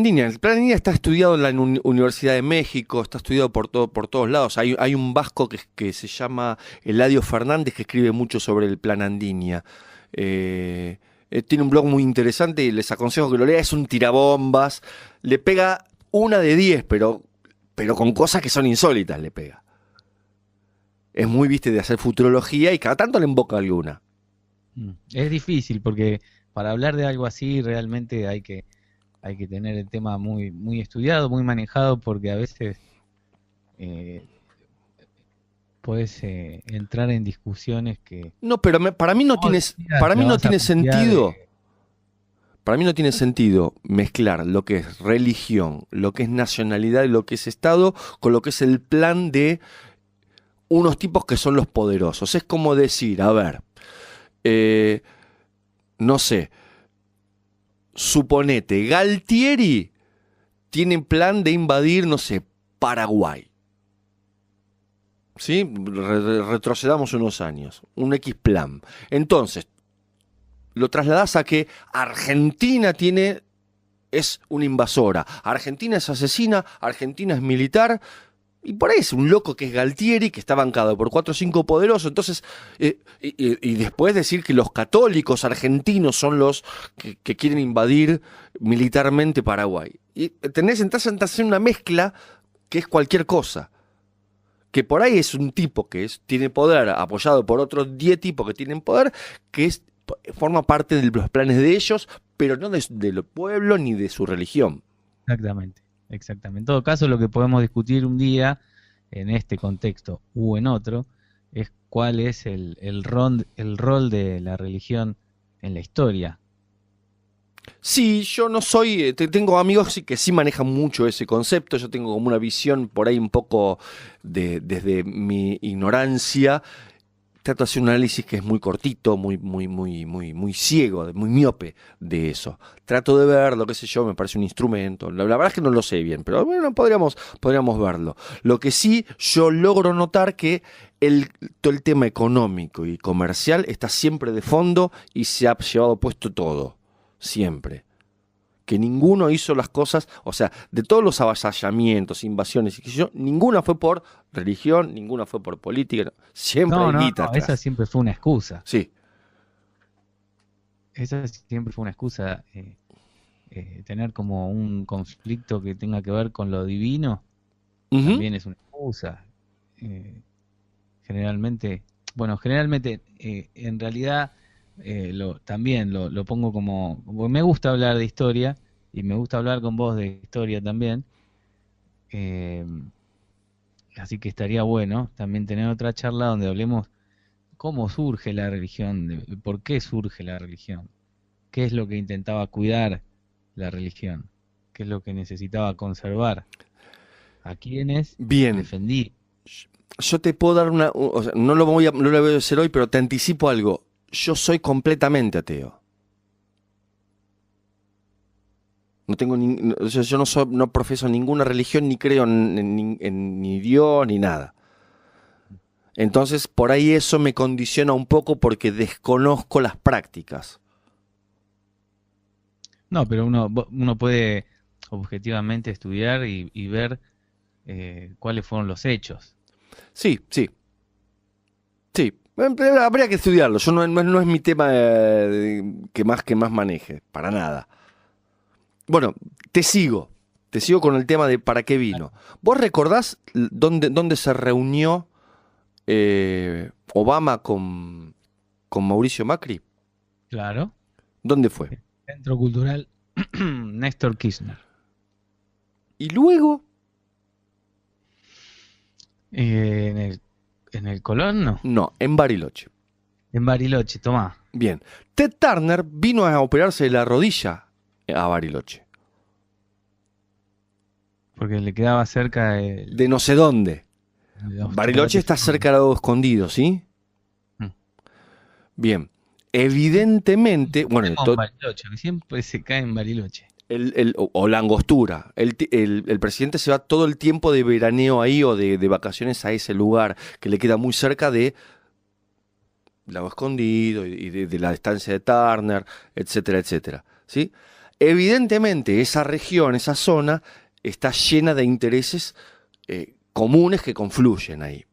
Andina está estudiado en la Universidad de México, está estudiado por todos lados. Hay un vasco que se llama Eladio Fernández que escribe mucho sobre el Plan Andinia. Tiene un blog muy interesante y les aconsejo que lo lea. Es un tirabombas, le pega una de 10, pero con cosas que son insólitas le pega. Es muy, viste, de hacer futurología y cada tanto le invoca alguna. Es difícil porque para hablar de algo así realmente hay que tener el tema muy, muy estudiado, muy manejado, porque a veces eh, puedes entrar en discusiones que No, pero para mí no no, tiene, mira, para te mí no vas a tiene confiar, sentido. Para mí no tiene sentido mezclar lo que es religión, lo que es nacionalidad y lo que es Estado con lo que es el plan de unos tipos que son los poderosos. Es como decir, a ver, eh, no sé, suponete, Galtieri tiene plan de invadir, no sé, Paraguay. ¿Sí? Retrocedamos unos años, un X plan. Entonces, lo trasladás a que Argentina es una invasora, Argentina es asesina, Argentina es militar, y por ahí es un loco que es Galtieri, que está bancado por 4 o 5 poderosos. Entonces, y después decir que los católicos argentinos son los que quieren invadir militarmente Paraguay. Y tenés entonces una mezcla que es cualquier cosa. Que por ahí es un tipo tiene poder, apoyado por otros 10 tipos que tienen poder, forma parte de los planes de ellos, pero no del pueblo ni de su religión. exactamente, exactamente. En todo caso, lo que podemos discutir un día en este contexto u en otro es cuál es el rol de la religión en la historia. Sí, yo no soy, tengo amigos que sí manejan mucho ese concepto, yo tengo como una visión por ahí un poco desde mi ignorancia, trato de hacer un análisis que es muy cortito, muy ciego, muy miope de eso. Trato de verlo, qué sé yo, me parece un instrumento. La verdad es que no lo sé bien, pero bueno, podríamos verlo. Lo que sí, yo logro notar que todo el tema económico y comercial está siempre de fondo y se ha llevado puesto todo. Siempre. Que ninguno hizo las cosas, o sea, de todos los avasallamientos, invasiones y qué sé yo, ninguna fue por religión, ninguna fue por política, no. Siempre No, hay no, guita no, esa atrás. siempre fue una excusa. Sí. Esa siempre fue una excusa. Tener como un conflicto que tenga que ver con lo divino Ujú. también es una excusa. Eh, generalmente, bueno, generalmente, en realidad, también lo pongo como me gusta hablar de historia y me gusta hablar con vos de historia también. eh, Así que estaría bueno también tener otra charla donde hablemos cómo surge la religión, por qué surge la religión, qué es lo que intentaba cuidar la religión, qué es lo que necesitaba conservar, a quiénes Bien. defendí. Yo te puedo dar o sea, no lo voy a hacer hoy, pero te anticipo algo. Yo soy completamente ateo. No tengo o sea, yo no profeso ninguna religión, ni creo en ni Dios, ni nada. Entonces, por ahí eso me condiciona un poco porque desconozco las prácticas. No, pero uno puede objetivamente estudiar y ver cuáles fueron los hechos. Sí, sí, sí. Habría que estudiarlo. Yo no es mi tema que más maneje, para nada. Bueno, te sigo. Te sigo con el tema de para qué vino. ¿Vos recordás dónde se reunió Obama con Mauricio Macri? Claro. ¿Dónde fue? Centro Cultural Néstor Kirchner. Y luego, En el Colón, no. no, en Bariloche. En Bariloche, tomá. Bien. Ted Turner vino a operarse de la rodilla a Bariloche. Porque le quedaba cerca De no sé dónde. los Bariloche chocolates está Fernet. cerca de Lago Escondido, ¿sí? Mm. Bien. Evidentemente, bueno, Tenemos en Bariloche, que siempre se cae en Bariloche. o la Angostura. El presidente se va todo el tiempo de veraneo ahí o de vacaciones a ese lugar que le queda muy cerca Lago Escondido y de la estancia de Turner, etcétera, etcétera. ¿Sí? Evidentemente esa región, esa zona, está llena de intereses comunes que confluyen ahí.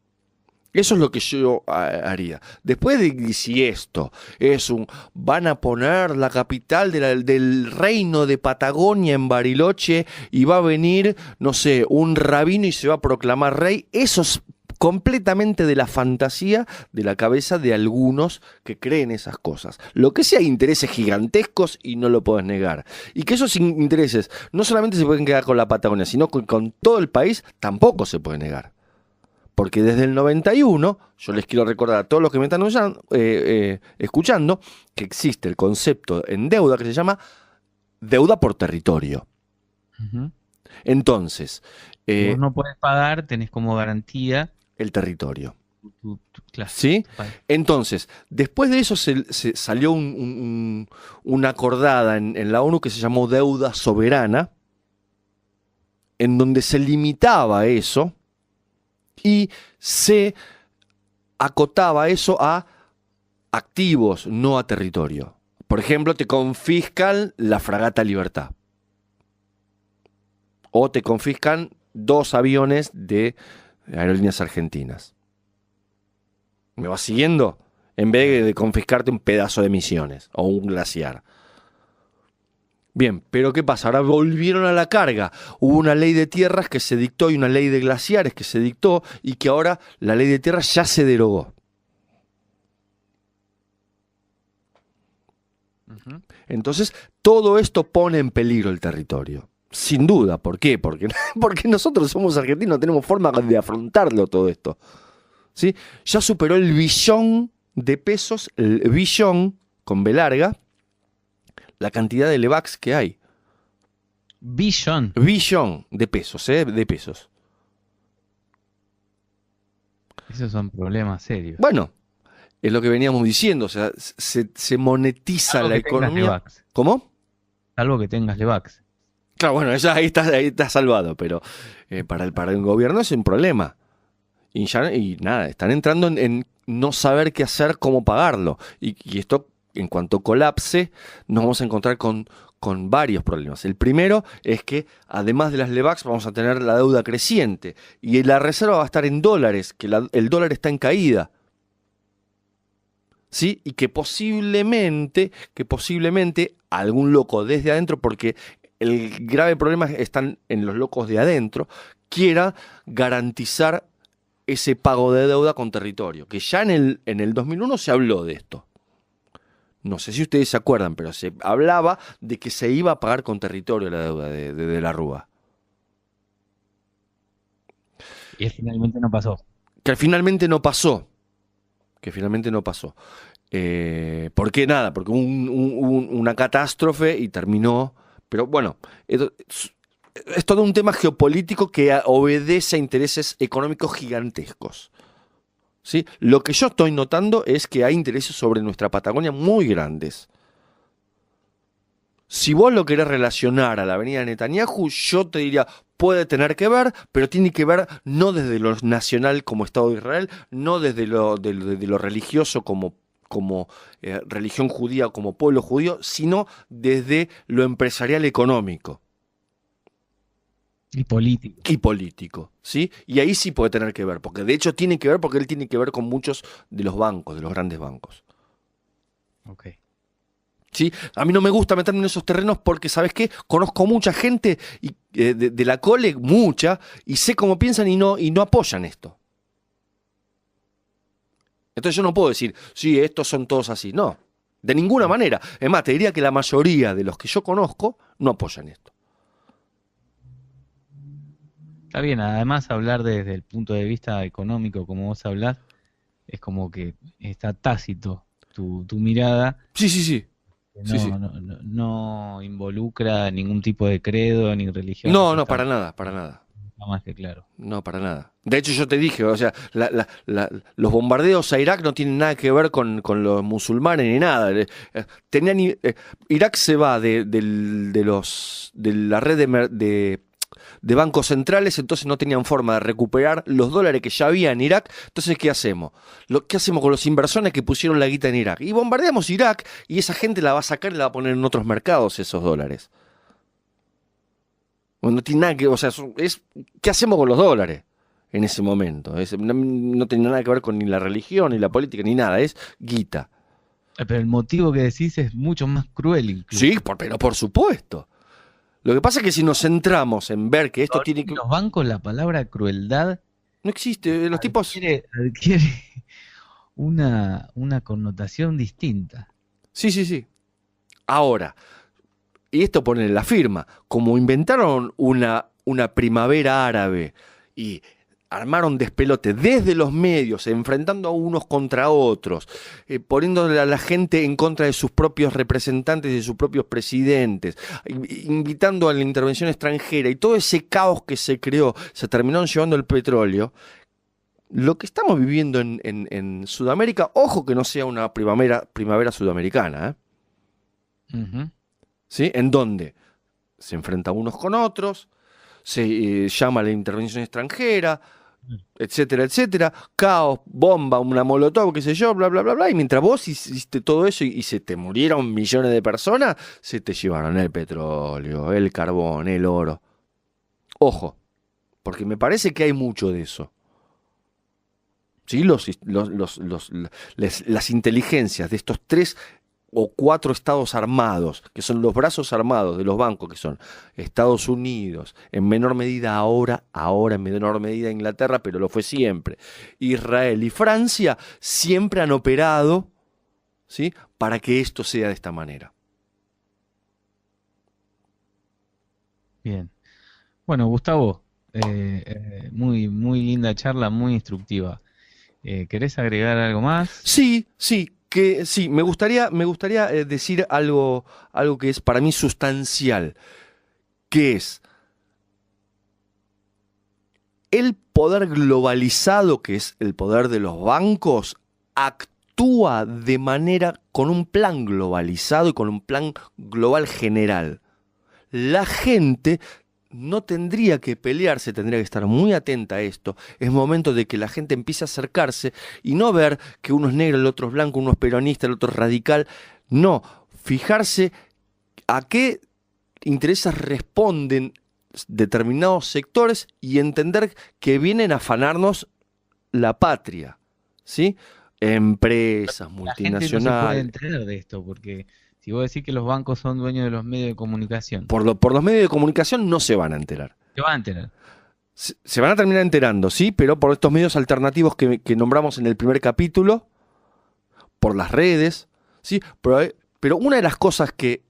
Eso es lo que yo haría. Después de si esto es van a poner la capital del reino de Patagonia en Bariloche y va a venir, no sé, un rabino y se va a proclamar rey, eso es completamente de la fantasía de la cabeza de algunos que creen esas cosas. Lo que sí hay intereses gigantescos y no lo puedes negar. Y que esos intereses no solamente se pueden quedar con la Patagonia, sino con todo el país, tampoco se puede negar. Porque desde el 91, yo les quiero recordar a todos los que me están escuchando, que existe el concepto en deuda que se llama deuda por territorio. Ujú. Entonces, Vos no podés pagar, tenés como garantía el territorio. claro, ¿Sí? tu país. Entonces, después de eso se salió una acordada en la ONU que se llamó deuda soberana, en donde se limitaba eso y se acotaba eso a activos, no a territorio. Por ejemplo, te confiscan la fragata Libertad. O te confiscan 2 aviones de Aerolíneas Argentinas. ¿Me vas siguiendo? En vez de confiscarte un pedazo de Misiones o un glaciar. Bien, pero ¿qué pasa? Ahora volvieron a la carga. Hubo una ley de tierras que se dictó y una ley de glaciares que se dictó y que ahora la ley de tierras ya se derogó. Ujú. Entonces, todo esto pone en peligro el territorio. Sin duda. ¿Por qué? Porque nosotros somos argentinos, tenemos forma de afrontarlo todo esto. ¿Sí? Ya superó el billón de pesos, el billón con B larga, la cantidad de LEVAX que hay. Billón. Billón de pesos, de pesos. Esos son problemas serios. Bueno, es lo que veníamos diciendo, o sea, se monetiza Salvo la que tengas economía. Levax. ¿Cómo? Salvo que tengas Levax. Claro, bueno, ahí está salvado, pero para el gobierno es un problema. Y nada, están entrando en no saber qué hacer, cómo pagarlo. Y esto, en cuanto colapse, nos vamos a encontrar con varios problemas. El primero es que, además de las LEVAX, vamos a tener la deuda creciente. Y la reserva va a estar en dólares, que el dólar está en caída. ¿Sí? Y que posiblemente algún loco desde adentro, porque el grave problema están en los locos de adentro, quiera garantizar ese pago de deuda con territorio, que ya en el 2001 se habló de esto. No sé si ustedes se acuerdan, pero se hablaba de que se iba a pagar con territorio la deuda de la Rúa. Y finalmente no pasó. Que finalmente no pasó. ¿Por qué? Nada, porque hubo una catástrofe y terminó. Pero bueno, es todo un tema geopolítico que obedece a intereses económicos gigantescos. ¿Sí? Lo que yo estoy notando es que hay intereses sobre nuestra Patagonia muy grandes. Si vos lo querés relacionar a la avenida Netanyahu, yo te diría, puede tener que ver, pero tiene que ver no desde lo nacional como Estado de Israel, no desde de lo religioso como religión judía, como pueblo judío, sino desde lo empresarial económico. Y político. Y político, ¿sí? Y ahí sí puede tener que ver, porque de hecho tiene que ver porque él tiene que ver con muchos de los bancos, de los grandes bancos. Ok. ¿Sí? A mí no me gusta meterme en esos terrenos porque, ¿sabes qué? Conozco mucha gente de la cole, mucha, y sé cómo piensan y no apoyan esto. Entonces yo no puedo decir, sí, estos son todos así. No, de ninguna manera. Es más, te diría que la mayoría de los que yo conozco no apoyan esto. Está bien, además hablar desde el punto de vista económico, como vos hablás, es como que está tácito tu mirada, Sí, sí, sí. que Sí, sí. no involucra ningún tipo de credo ni religión. No, Eso no, está para nada, para nada. más que claro. No, para nada. De hecho, yo te dije, o sea, los bombardeos a Irak no tienen nada que ver con los musulmanes ni nada. Irak se va de la red de bancos centrales, entonces no tenían forma de recuperar los dólares que ya había en Irak. Entonces, ¿qué hacemos? ¿Qué hacemos con los inversores que pusieron la guita en Irak? Y bombardeamos Irak y esa gente la va a sacar y la va a poner en otros mercados esos dólares. Bueno, no tiene nada que, o sea, ¿qué hacemos con los dólares en ese momento? No tiene nada que ver con ni la religión, ni la política, ni nada, es guita. Pero el motivo que decís es mucho más cruel incluso. Sí, pero por supuesto. Lo que pasa es que si nos centramos en ver que esto tiene que... En los bancos la palabra crueldad No existe, los tipos... adquiere una connotación distinta. Sí. Ahora, y esto pone en la firma, como inventaron una primavera árabe y armaron despelote desde los medios, enfrentando a unos contra otros, poniéndole a la gente en contra de sus propios representantes y de sus propios presidentes, invitando a la intervención extranjera y todo ese caos que se creó, se terminaron llevando el petróleo. Lo que estamos viviendo en Sudamérica, ojo que no sea una primavera sudamericana, Ujú. ¿sí? En donde se enfrentan um con otros, se llama a la intervención extranjera, etcétera, etcétera, caos, bomba, una molotov, qué sé yo, bla, bla, bla, bla, y mientras vos hiciste todo eso y se te murieron millones de personas, se te llevaron el petróleo, el carbón, el oro. Ojo, porque me parece que hay mucho de eso. ¿Sí? Las inteligencias de estos 3 o 4 estados armados, que son los brazos armados de los bancos, que son Estados Unidos, en menor medida ahora en menor medida Inglaterra, pero lo fue siempre, Israel y Francia, siempre han operado, ¿sí?, para que esto sea de esta manera. Bien. Bueno, Gustavo, muy, muy linda charla, muy instructiva. ¿Querés agregar algo más? Sí, me gustaría decir algo que es para mí sustancial, que es el poder globalizado, que es el poder de los bancos, actúa de manera con un plan globalizado y con un plan global general. La gente no tendría que pelearse, tendría que estar muy atenta a esto. Es momento de que la gente empiece a acercarse y no ver que uno es negro, el otro es blanco, uno es peronista, el otro es radical. No, fijarse a qué intereses responden determinados sectores y entender que vienen a afanarnos la patria, ¿sí? Empresas multinacionales. La gente no se puede enterar de esto, porque si vos decís que los bancos son dueños de los medios de comunicación, Por los medios de comunicación no se van a enterar. se van a enterar. Se van a terminar enterando, sí, pero por estos medios alternativos que nombramos en el primer capítulo, por las redes, sí, pero una de las cosas que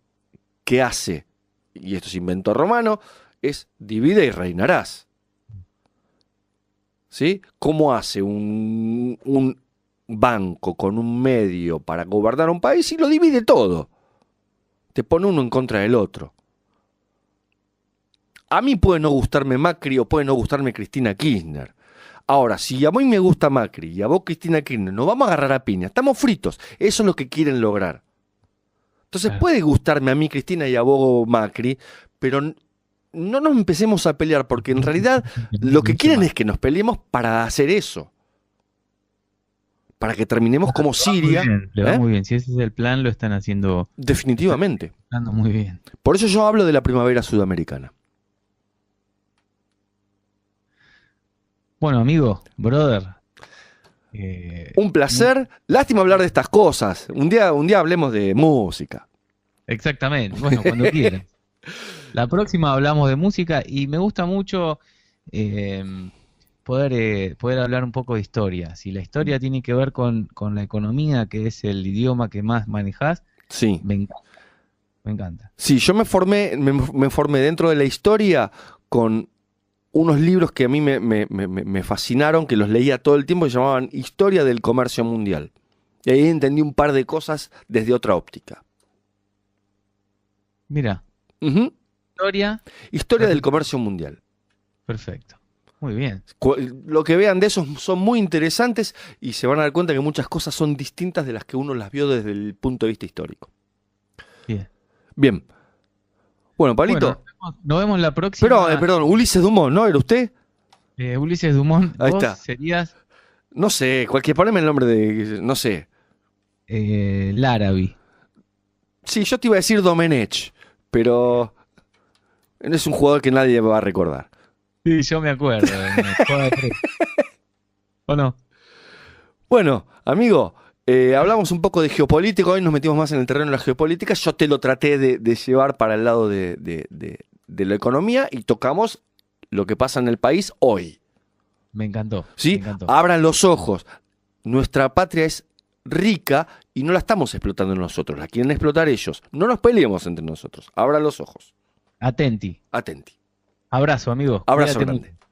hace, y esto es invento romano, es divide y reinarás. ¿Sí? ¿Cómo hace un banco con un medio para gobernar un país y lo divide todo? Te pone uno en contra del otro. A mí puede no gustarme Macri o puede no gustarme Cristina Kirchner. Ahora, si a mí me gusta Macri y a vos Cristina Kirchner, nos vamos a agarrar a piña. Estamos fritos. Eso es lo que quieren lograr. Entonces puede gustarme a mí Cristina y a vos Macri, pero no nos empecemos a pelear, porque en realidad lo que quieren es que nos peleemos para hacer eso. Para que terminemos como Siria. Le va muy bien. Si ese es el plan, lo están haciendo. Definitivamente. Están muy bien. Por eso yo hablo de la primavera sudamericana. Bueno, amigo, brother. Un placer. Lástima hablar de estas cosas. Un día hablemos de música. Exactamente. Bueno, cuando quieras. La próxima hablamos de música y me gusta mucho poder hablar un poco de historia. Si la historia tiene que ver con la economía, que es el idioma que más manejás, sí, me encanta. Me encanta. Sí, yo me formé dentro de la historia con unos libros que a mí me fascinaron, que los leía todo el tiempo, que se llamaban Historia del Comercio Mundial. Y ahí entendí un par de cosas desde otra óptica. Mira. Uh-huh. Historia del Comercio Mundial. Perfecto. Muy bien. Lo que vean de esos son muy interesantes y se van a dar cuenta que muchas cosas son distintas de las que uno las vio desde el punto de vista histórico. Bien. Bien. Bueno, Pablito. Bueno, nos vemos la próxima. Pero, perdón, Ulises Dumont, ¿no? ¿Era usted? Ulises Dumont, Ahí vos está. serías No sé, poneme el nombre de... No sé. Larabi. Sí, yo te iba a decir Domenech, pero es un jugador que nadie va a recordar. Sí, yo me acuerdo. ¿O no? Bueno, amigo, hablamos un poco de geopolítica, hoy nos metimos más en el terreno de la geopolítica, yo te lo traté de llevar para el lado de la economía y tocamos lo que pasa en el país hoy. Me encantó. ¿Sí? Me encantó. Abran los ojos. Nuestra patria es rica y no la estamos explotando nosotros, la quieren explotar ellos. No nos peleemos entre nosotros. Abran los ojos. Atenti. Atenti. Abrazo, amigo. Abrazo Cuídate grande. mucho.